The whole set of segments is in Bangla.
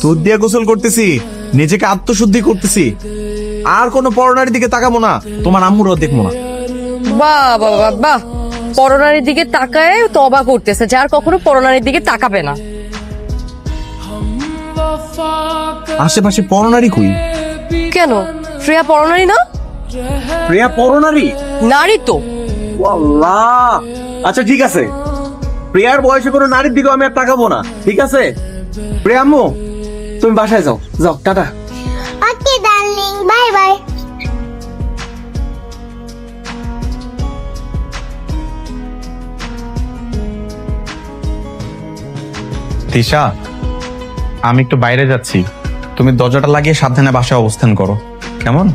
দুধ দিয়ে গোসল করতেছি, নিজেকে আত্মশুদ্ধি করতেছি, আর কোনো পরনারীর দিকে তাকাবো না, তোমার আম্মুরও দেখবো না। বাহ বাহ বাহ বাহ, পরনারীর দিকে তাকায় তবা করতেছে, যার কখনো পরনারীর দিকে তাকাবে না। আশেপাশে পরনারী কই? কেন, শ্রেয়া পরনারী না? প্রিয়া পরনারী? নারী তো। আল্লাহ, আচ্ছা ঠিক আছে, প্রিয়ার বয়সে কোনো নারীর দিকে আমি আর তাকাবো না, ঠিক আছে? প্রিয়া আম্মু, তুমি বাসায় যাও, যাও, টাটা। ওকে ডার্লিং, বাই বাই। তিশা, আমি একটু বাইরে যাচ্ছি, তুমি দরজাটা লাগিয়ে সাবধানে বাসায় অবস্থান করো, কেমন?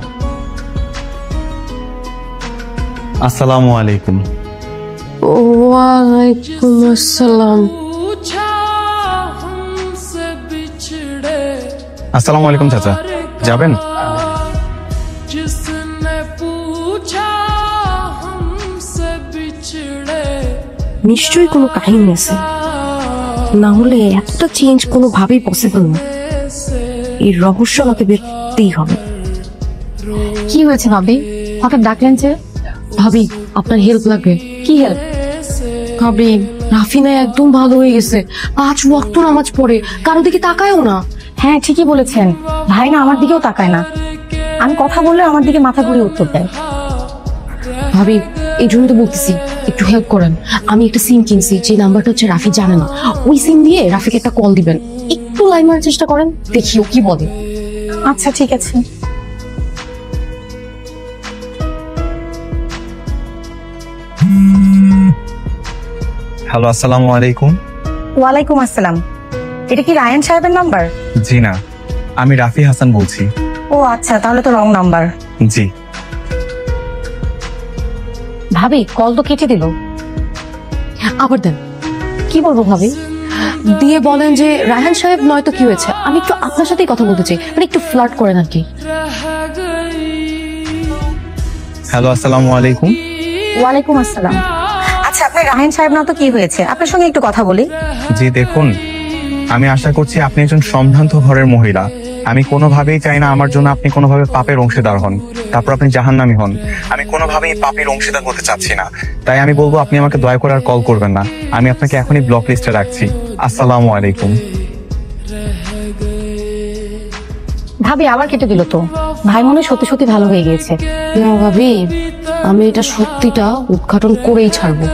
আসসালামু আলাইকুম। ওয়ালাইকুম আসসালাম। আসসালামু আলাইকুম চাচা, যাবেন? নিশ্চয়ই কোনো কাহিনী আছে, না হলে এতটা চেঞ্জ কোনোভাবেই পসিবল না। এই রহস্য আমাকে বের করতেই হবে। কি হয়েছে ভাবি, হঠাৎ ডাকলেন যে? ভাবি, আপনার হেল্প লাগবে। কি হেল্প? ভাবি, রাফিনা একদম ভালো হয়ে গেছে, 5 ওয়াক্ত নামাজ পড়ে, কারো দিকে তাকায়ও না। হ্যাঁ ঠিকই বলেছেন, ভাই না আমার দিকেও তাকায় না, আমি কথা বললে আমার দিকে মাথা ঘুরে উত্তর দেয়। ভাবি, এই জন্য তো বলতেছি একটু হেল্প করেন। আমি একটা সিম কিনছি, যে নাম্বারটা হচ্ছে রাফি জানে না, ওই সিম দিয়ে রাফিকে একটা কল দিবেন, একটু লাইন মারার চেষ্টা করেন, দেখিও কি বলে। আচ্ছা ঠিক আছে। হ্যালো, আসসালামু আলাইকুম। ওয়ালাইকুম আসসালাম। এটা কি রায়ান সাহেবের নাম্বার? জি না, আমি রাফি হাসান বলছি। ও আচ্ছা, তাহলে তো রং নাম্বার। জি। ভাবি, কল তো কেটে দিল। আবার দেন। কি বলবো ভাবি? দিয়ে বলেন যে রায়হান সাহেব নয়তো কি হয়েছে, আমি একটু আপনার সাথেই কথা বলতে চাই, মানে একটু ফ্লার্ট করেন আর কি। হ্যালো, আসসালামু আলাইকুম। ওয়ালাইকুম আসসালাম। আচ্ছা, আপনার রায়ান সাহেব না তো কি হয়েছে, আপনার সঙ্গে একটু কথা বলি। জি দেখুন, আমি আশা করছি আপনি একজন সম্ভ্রান্ত ঘরের মহিলা। আমি কোনোভাবেই চাই না আমার জন্য আপনি কোনোভাবে পাপের অংশীদার হন, তারপর আপনি জাহান্নামী হন। আমি কোনোভাবেই পাপের অংশীদার হতে চাচ্ছি না, তাই আমি বলবো আপনি আমাকে দয়া করে আর কল করবেন না। আমি আপনাকে এখনই ব্লক লিস্টে রাখছি। আসসালামু আলাইকুম। ভাবি, আবার কেটে দিল তো। ভাই মনে হয় সত্যি সত্যি ভালো হয়ে গিয়েছে। না ভাবি, আমি এটা সত্যিটা উদ্ঘাটন করেই ছাড়বো।